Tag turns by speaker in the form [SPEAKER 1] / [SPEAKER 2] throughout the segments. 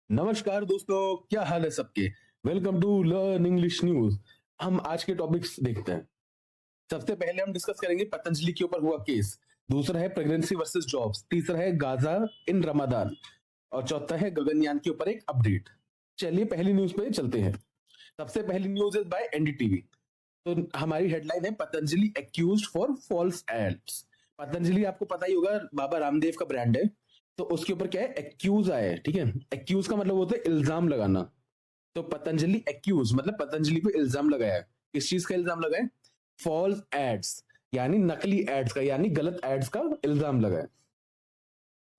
[SPEAKER 1] नमस्कार दोस्तों, क्या हाल है सबके। Welcome to learn English news. हम आज के टॉपिक्स देखते हैं। सबसे पहले हम डिस्कस करेंगे पतंजलि के ऊपर हुआ केस। दूसरा है प्रेगनेंसी वर्सेस जॉब्स। तीसरा है गाजा इन रमादान। और चौथा है गगनयान के ऊपर एक अपडेट। चलिए पहली न्यूज पे चलते हैं। सबसे पहली न्यूज इज बाय एनडीटीवी। तो हमारी हेडलाइन है Patanjali accused for false ads. Patanjali आपको पता ही होगा, बाबा रामदेव का ब्रांड है। तो उसके ऊपर क्या है, एक्यूज आया है। ठीक है, एक्यूज का मतलब होता है इल्जाम लगाना। तो पतंजलि एक्यूज मतलब पतंजलि पे इल्जाम लगाया है। किस चीज का इल्जाम लगाया है? फॉल्स एड्स, यानी नकली एड्स का, यानी गलत एड्स का इल्जाम लगाया।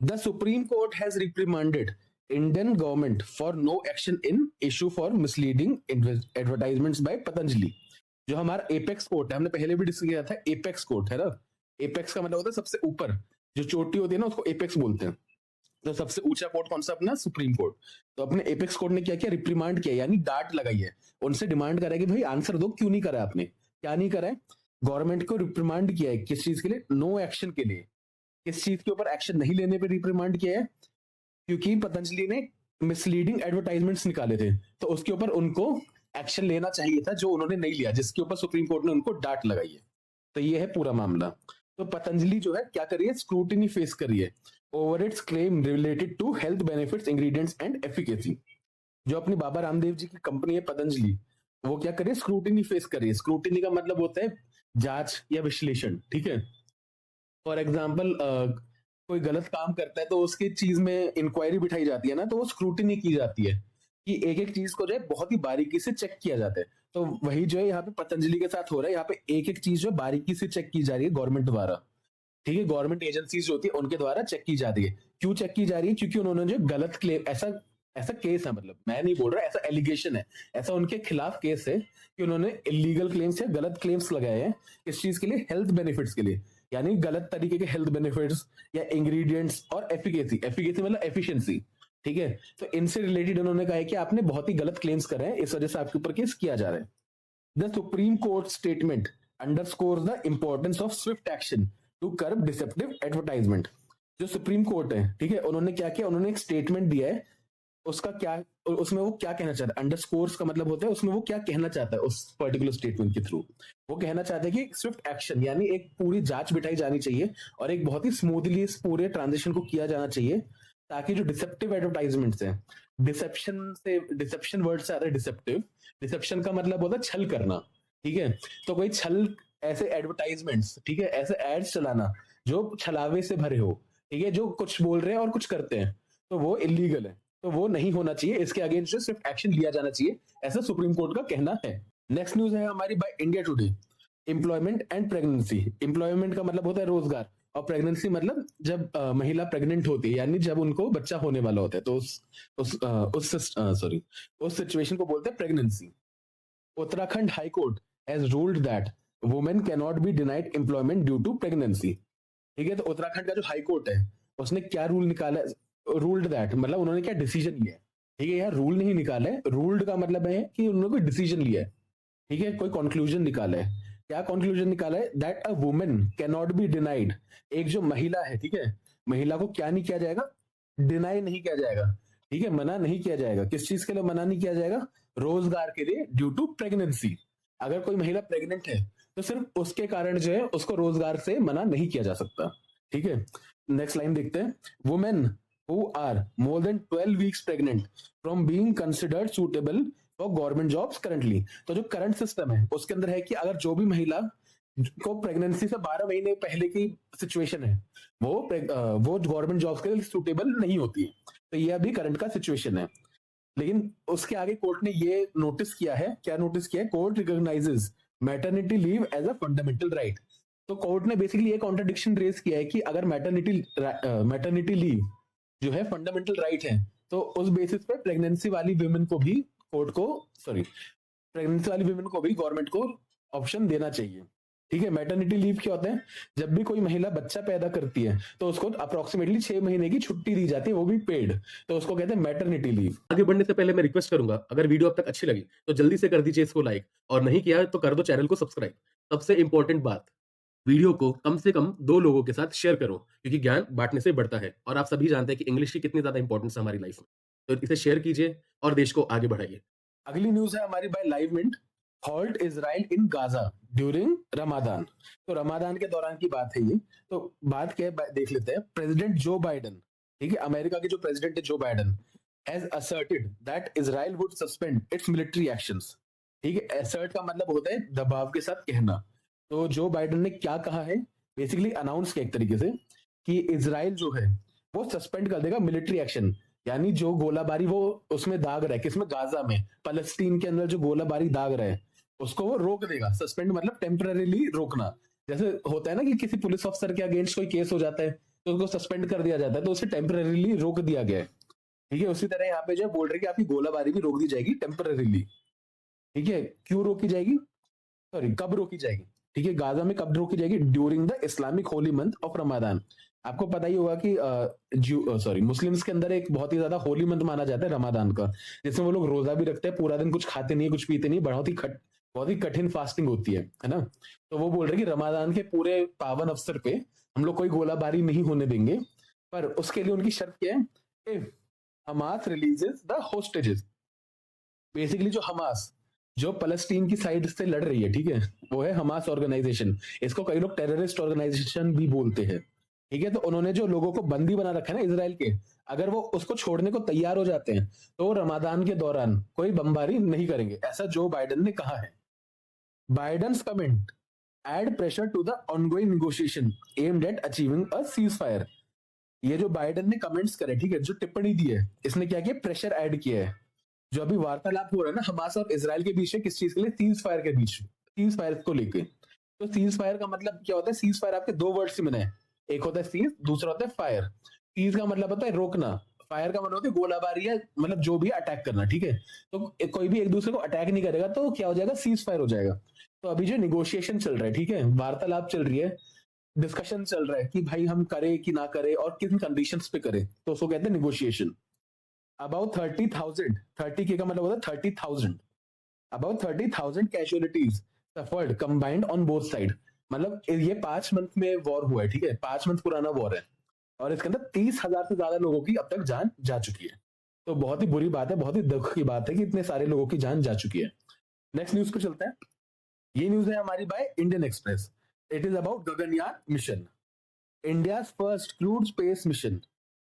[SPEAKER 1] The supreme court has reprimanded Indian government for no action in issue for misleading advertisements by Patanjali. जो हमारा एपेक्स कोर्ट है, हमने पहले भी डिस्कस किया था, एपेक्स कोर्ट है ना। एपेक्स का मतलब होता है सबसे ऊपर, जो चोटी होती है ना उसको एपेक्स बोलते हैं। तो सबसे ऊंचा कोर्ट कौन सा? अपना सुप्रीम कोर्ट। तो अपने एपेक्स कोर्ट ने क्या किया? रिप्रीमांड किया, यानी डांट लगाई है। उनसे डिमांड करा है कि भाई आंसर दो, क्यों नहीं करा आपने, क्या नहीं करा है। गवर्नमेंट को रिप्रीमांड किया है, किस चीज के लिए? नो एक्शन के लिए। किस चीज के ऊपर एक्शन नहीं लेने पे रिप्रीमांड किया है? क्योंकि पतंजलि ने मिसलीडिंग एडवर्टाइजमेंट्स निकाले थे, तो उसके ऊपर उनको एक्शन लेना चाहिए था, जो उन्होंने नहीं लिया, जिसके ऊपर सुप्रीम कोर्ट ने उनको डांट लगाई है। तो ये है पूरा मामला। तो पतंजलि जो है क्या कर रही है? स्क्रूटिनी फेस कर रही है over its claim related to health benefits, ingredients and efficacy. जो अपनी बाबा रामदेव जी की कंपनी है पतंजलि, वो क्या कर रही है? स्क्रूटिनी फेस कर रही है। स्क्रूटिनी का मतलब होता है जांच या विश्लेषण। ठीक है, फॉर एग्जाम्पल कोई गलत काम करता है तो उसकी चीज में इंक्वायरी बिठाई जाती है ना, तो वो स्क्रूटिनी की जाती है कि एक एक चीज को जो है बहुत ही बारीकी से चेक किया जाता है। तो वही जो है यहाँ पे पतंजलि के साथ हो रहा है। यहाँ पे एक एक चीज जो है बारीकी से चेक की जा रही है गवर्नमेंट द्वारा। ठीक है, गवर्नमेंट एजेंसीज जो होती है उनके द्वारा चेक की जा रही है। क्यों चेक की जा रही है? क्योंकि उन्होंने जो गलत क्लेम, ऐसा ऐसा केस है, मतलब मैं नहीं बोल रहा, ऐसा एलिगेशन है, ऐसा उनके खिलाफ केस है कि उन्होंने इलीगल क्लेम्स या गलत क्लेम्स लगाए हैं। किस चीज के लिए? हेल्थ बेनिफिट्स के लिए, यानी गलत तरीके के हेल्थ बेनिफिट्स या इंग्रेडिएंट्स और एफिकेसी। एफिकेसी मतलब एफिशिएंसी। ठीक है, तो इनसे रिलेटेड उन्होंने कहा है कि आपने बहुत ही गलत क्लेम्स करे हैं, इस वजह से आपके ऊपर केस किया जा रहा है। The Supreme Court statement underscores the importance of swift action to curb deceptive advertisement. जो सुप्रीम कोर्ट है, ठीक है, उन्होंने क्या किया? उन्होंने एक स्टेटमेंट दिया है। उसका क्या, उसमें वो क्या कहना चाहता है? अंडरस्कोर्स का मतलब होता है उसमें वो क्या कहना चाहता है उस पर्टिकुलर स्टेटमेंट के थ्रू। वो कहना चाहता है कि स्विफ्ट एक्शन, यानी एक पूरी जांच बिठाई जानी चाहिए और एक बहुत ही स्मूथली इस पूरे ट्रांजेक्शन को किया जाना चाहिए, ताकि जो डिसेप्टिव एडवर्टाइजमेंट्स हैं, डिसेप्शन वर्ड से आता है डिसेप्टिव। डिसेप्शन का मतलब होता है छल करना। ठीक है, तो कोई छल, ऐसे एडवर्टाइजमेंट्स, ठीक है, ऐसे एड्स चलाना जो छलावे से भरे हो, ठीक है, जो कुछ बोल रहे हैं और कुछ करते हैं, तो वो इलीगल है। तो वो नहीं होना चाहिए, इसके अगेंस्ट सिर्फ एक्शन लिया जाना चाहिए, ऐसा सुप्रीम कोर्ट का कहना है। नेक्स्ट न्यूज है हमारी by India today. Employment and pregnancy. Employment का मतलब होता है रोजगार, और प्रेगनेंसी मतलब जब महिला प्रेग्नेंट होती है, यानी जब उनको बच्चा होने वाला होता है, तो उस सिचुएशन को बोलते हैं pregnancy. Uttarakhand high court has ruled that women can not be denied employment due to pregnancy. ठीक है, तो उत्तराखंड का जो हाई कोर्ट है, उसने क्या रूल निकाला? रूल्ड दैट मतलब उन्होंने क्या डिसीजन लिया है। ठीक है, यार रूल नहीं निकाला है, रूल्ड का मतलब है कि उन्होंने कोई डिसीजन लिया है। ठीक है, कोई कंक्लूजन निकाला है। क्या कंक्लूजन निकाला है? That a women can not be denied. एक जो महिला है, ठीक है, महिला को क्या नहीं किया जाएगा? डिनाई नहीं किया जाएगा। ठीक है, मना नहीं किया जाएगा। किस चीज के लिए मना नहीं किया जाएगा? रोजगार के लिए, ड्यू टू प्रेगनेंसी। अगर कोई महिला प्रेग्नेंट है तो सिर्फ उसके कारण जो है उसको रोजगार से मना नहीं किया जा सकता। ठीक है, नेक्स्ट लाइन देखते हैं। Women who are more than 12 weeks pregnant from being considered suitable for government jobs currently. तो जो करंट सिस्टम है उसके अंदर है कि अगर जो भी महिला को प्रेगनेंसी से 12 महीने पहले की सिचुएशन है, वो गवर्नमेंट जॉब्स के लिए सुटेबल नहीं होती है। तो ये अभी करंट का सिचुएशन है। लेकिन उसके आगे कोर्ट ने ये नोटिस किया है, क्या नोटिस किया है? Court recognises maternity leave as a fundamental right. तो कोर्ट ने बेसिकली ये कॉन्ट्रडिक्शन रेज किया है कि अगर मैटरनिटी लीव जो है फंडामेंटल राइट है, तो उस बेसिस पे प्रेगनेंसी वाली वुमेन को भी कोर्ट को, सॉरी, प्रेगनेंसी वाली वुमेन को भी गवर्नमेंट को ऑप्शन देना चाहिए। ठीक है, मैटरनिटी लीव क्या होता है? जब भी कोई महिला बच्चा पैदा करती है तो उसको अप्रोक्सीमेटली 6 महीने की छुट्टी दी जाती है, वो भी पेड। तो उसको कहते हैं मैटरनिटी लीव। आगे बढ़ने से पहले मैं रिक्वेस्ट करूंगा, अगर वीडियो अब तक अच्छी लगी तो जल्दी से कर दीजिए इसको लाइक, और नहीं किया है तो कर दो चैनल को सब्सक्राइब। सबसे इंपॉर्टेंट बात, वीडियो को कम से कम 2 लोगों के साथ शेयर करो, क्योंकि ज्ञान बाँटने से बढ़ता है और आप सभी जानते हैं कि इंग्लिश की कितनी ज़्यादा इंपॉर्टेंस है हमारी लाइफ में। तो इसे शेयर कीजिए और देश को आगे बढ़ाइए। अगली न्यूज है हमारी by Live Mint. Halt Israel in Gaza during Ramadan. तो रमादान के दौरान की बात है ये। तो बात क्या है देख लेते हैं। प्रेसिडेंट जो बाइडन, ठीक है, अमेरिका के जो प्रेसिडेंट है जो Biden, has asserted that Israel would suspend it's military actions. ठीक है, असर्ट का मतलब होता है दबाव के साथ कहना। तो जो बाइडन ने क्या कहा है, बेसिकली अनाउंस किया एक तरीके से कि इजराइल जो है वो सस्पेंड कर देगा मिलिट्री एक्शन, यानी जो गोलाबारी वो उसमें दाग रहा है, किसमें, गाजा में, फलस्तीन के अंदर जो गोलाबारी दाग रहा है उसको वो रोक देगा। सस्पेंड मतलब टेम्पररीली रोकना। जैसे होता है ना कि किसी पुलिस अफसर के अगेंस्ट कोई केस हो जाता है तो उसको सस्पेंड कर दिया जाता है, तो उसे टेम्पररीली रोक दिया गया है। ठीक है, उसी तरह यहाँ पे जो बोल रहे कि आपकी गोलाबारी भी रोक दी जाएगी टेम्पररीली। ठीक है, क्यों रोकी जाएगी, सॉरी कब रोकी जाएगी, ठीक है, गाजा में कब रोकी जाएगी, during the Islamic Holi month of Ramadan. आपको पता ही होगा कि मुस्लिम्स के अंदर एक बहुत ही ज्यादा होली मंथ माना जाता है रमादान का, जिसमें वो लोग रोजा भी रखते हैं, पूरा दिन कुछ खाते नहीं, कुछ पीते नहीं, बहुत ही कठिन फास्टिंग होती है ना। तो वो बोल रहे कि रमादान के पूरे पावन अवसर पे हम लोग कोई गोलाबारी नहीं होने देंगे, पर उसके लिए उनकी शर्त क्या है, if Hamas releases the hostages. Basically जो हमास जो फलस्तीन की साइड से लड़ रही है, ठीक है, वो है हमास ऑर्गेनाइजेशन। इसको कई लोग टेररिस्ट ऑर्गेनाइजेशन भी बोलते हैं। ठीक है, तो उन्होंने जो लोगों को बंदी बना रखा है ना इजराइल के, अगर वो उसको छोड़ने को तैयार हो जाते हैं तो वो रमादान के दौरान कोई बमबारी नहीं करेंगे, ऐसा जो बाइडन ने कहा है। Biden's comment add pressure to the ongoing negotiation aimed at achieving a ceasefire। ये जो बाइडन ने कमेंट्स करे, ठीक है, जो टिप्पणी दी है, इसने क्या किया, प्रेशर ऐड किया है। जो अभी वार्तालाप हो रहा है ना हमास और इजराइल के बीच में, किस चीज के लिए, सीज फायर के बीच, सीज फायर को लेके। तो सीज फायर का मतलब क्या होता है, सीज फायर आपके दो वर्ड से बना है, एक होता है सीज, दूसरा होता है फायर। सीज का मतलब होता है रोकना, फायर का मतलब होता है गोलाबारी, या मतलब जो भी अटैक करना। ठीक है, तो कोई भी एक दूसरे को अटैक नहीं करेगा तो क्या हो जाएगा, सीज फायर हो जाएगा। तो अभी जो निगोशिएशन चल रहा है, ठीक है, वार्तालाप चल रही है, डिस्कशन चल रहा है कि भाई हम करें कि ना करें और किन कंडीशंस पे करें, तो उसको कहते हैं निगोशिएशन। अबाउट 30,000, 30K का मतलब होता है 30,000, about 30,000 casualties suffered combined on both side. मतलब ये 5 मंथ में वॉर हुआ है, ठीक है, 5 मंथ पुराना वॉर है, और इसके अंदर 30,000 से ज्यादा लोगों की अब तक जान जा चुकी है। तो बहुत ही बुरी बात है, बहुत ही दुख की बात है कि इतने सारे लोगों की जान जा चुकी है। नेक्स्ट न्यूज पे चलते हैं। ये न्यूज है हमारी by Indian express. It is about Gaganyaan mission, India's first crewed space mission,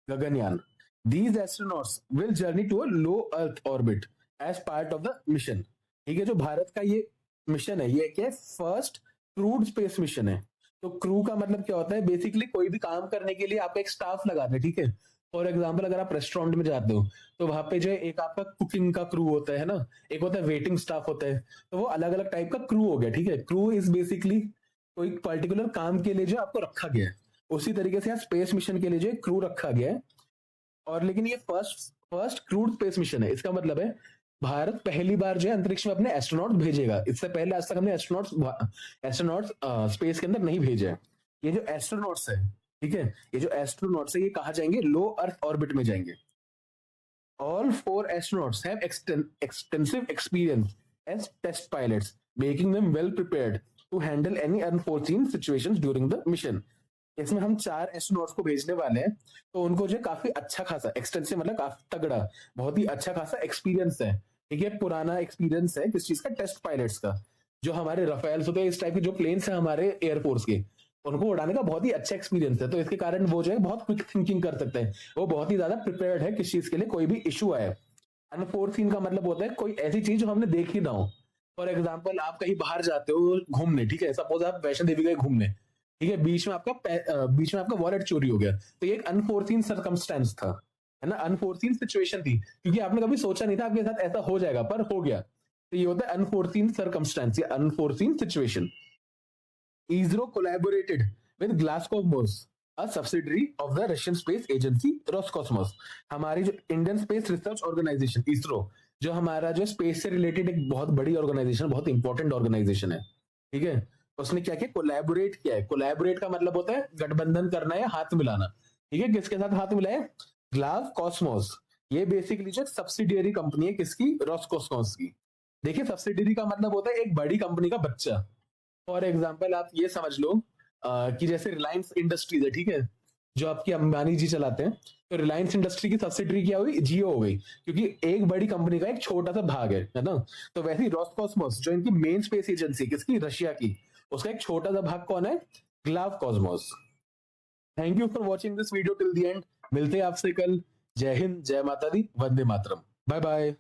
[SPEAKER 1] Gaganyaan. These astronauts will journey to a low Earth orbit as part of the mission। ठीक है, जो भारत का ये मिशन है, ये क्या है, फर्स्ट क्रूड स्पेस मिशन है। तो क्रू का मतलब क्या होता है, बेसिकली कोई भी काम करने के लिए आप एक स्टाफ लगाते हैं। ठीक है, फॉर एग्जाम्पल अगर आप रेस्टोरेंट में जाते हो तो वहां पे जो है एक आपका कुकिंग का क्रू होता है ना, एक होता है वेटिंग स्टाफ होता है, तो वो अलग अलग टाइप का क्रू हो गया। ठीक है, क्रू इज बेसिकली कोई पर्टिकुलर काम के लिए जो आपको रखा गया है। उसी तरीके से यहाँ स्पेस मिशन के लिए जो क्रू रखा गया है, और लेकिन ये फर्स्ट क्रूड स्पेस मिशन है। इसका मतलब है भारत पहली बार जो है अंतरिक्ष में अपने एस्ट्रोनॉट भेजेगा। इससे पहले आज तक हमने एस्ट्रोनॉट्स स्पेस के अंदर नहीं भेजे हैं। ये जो एस्ट्रोनॉट्स है, ठीक है, ये जो एस्ट्रोनॉट्स है ये कहा जाएंगे, लो अर्थ ऑर्बिट में जाएंगे। All four astronauts have extensive experience as test pilots, making them well prepared to handle any unforeseen situations during the mission। इसमें हम 4 एस्ट्रोनॉट्स को भेजने वाले हैं, तो उनको जो काफी अच्छा खासा, एक्सटेंसिव मतलब काफी तगड़ा, बहुत ही अच्छा खासा एक्सपीरियंस है। ठीक है, पुराना एक्सपीरियंस है किस चीज का, टेस्ट पायलट्स का। जो हमारे रफेल्स होते हैं, इस टाइप के जो प्लेन्स हैं हमारे एयरफोर्स के, उनको उड़ाने का बहुत ही अच्छा एक्सपीरियंस है। तो इसके कारण वो जो है बहुत क्विक थिंकिंग कर सकते हैं, वो बहुत ही ज्यादा प्रिपेयर्ड है किस चीज के लिए, कोई भी इशू आए। अनफोर्सीन का मतलब होता है कोई ऐसी चीज जो हमने देखी ना हो। फॉर एग्जाम्पल आप कहीं बाहर जाते हो घूमने, ठीक है, सपोज आप वैष्णो देवी गए घूमने, ठीक है, बीच में आपका वॉलेट चोरी हो गया, तो ये एक अनफोर्सीन सर्कमस्टेंस था, है ना, अनफोर्सीन सिचुएशन थी, क्योंकि आपने कभी सोचा नहीं था आपके साथ ऐसा हो जाएगा, पर हो गया। तो ये होता है अनफोर्सीन सर्कमस्टेंस या unforeseen situation. ISRO collaborated with Glascosmos, a subsidiary of the Russian space agency Roscosmos। हमारी जो Indian Space Research Organisation ISRO, जो हमारा जो स्पेस से रिलेटेड एक बहुत बड़ी ऑर्गेनाइजेशन, बहुत इंपॉर्टेंट ऑर्गेनाइजेशन है, ठीक है, उसने क्या किया, कोलैबोरेट किया है। कोलैबोरेट का मतलब होता है गठबंधन करना या हाथ मिलाना। ठीक है, किसके साथ हाथ मिलाए, ग्लास कॉस्मोस। ये बेसिकली जो सब्सिडियरी कंपनी है किसकी, रॉसकॉस्मोस की। देखिए, सब्सिडियरी का मतलब होता है एक बड़ी कंपनी का बच्चा। फॉर एग्जाम्पल आप ये समझ लो कि जैसे रिलायंस इंडस्ट्रीज है, ठीक है, जो आपकी अंबानी जी चलाते हैं, तो रिलायंस इंडस्ट्री की सब्सिडरी क्या हुई, जियो हो गई, क्योंकि एक बड़ी कंपनी का एक छोटा सा भाग है ना। तो वैसे ही रोस्कॉस्मोस जो इनकी मेन स्पेस एजेंसी किसकी, रशिया की, उसका एक छोटा सा भाग कौन है, glove Cosmos. Thank you for watching this video till the end. मिलते हैं आपसे कल। जय हिंद, जय माता दी, वंदे मातरम, बाय बाय।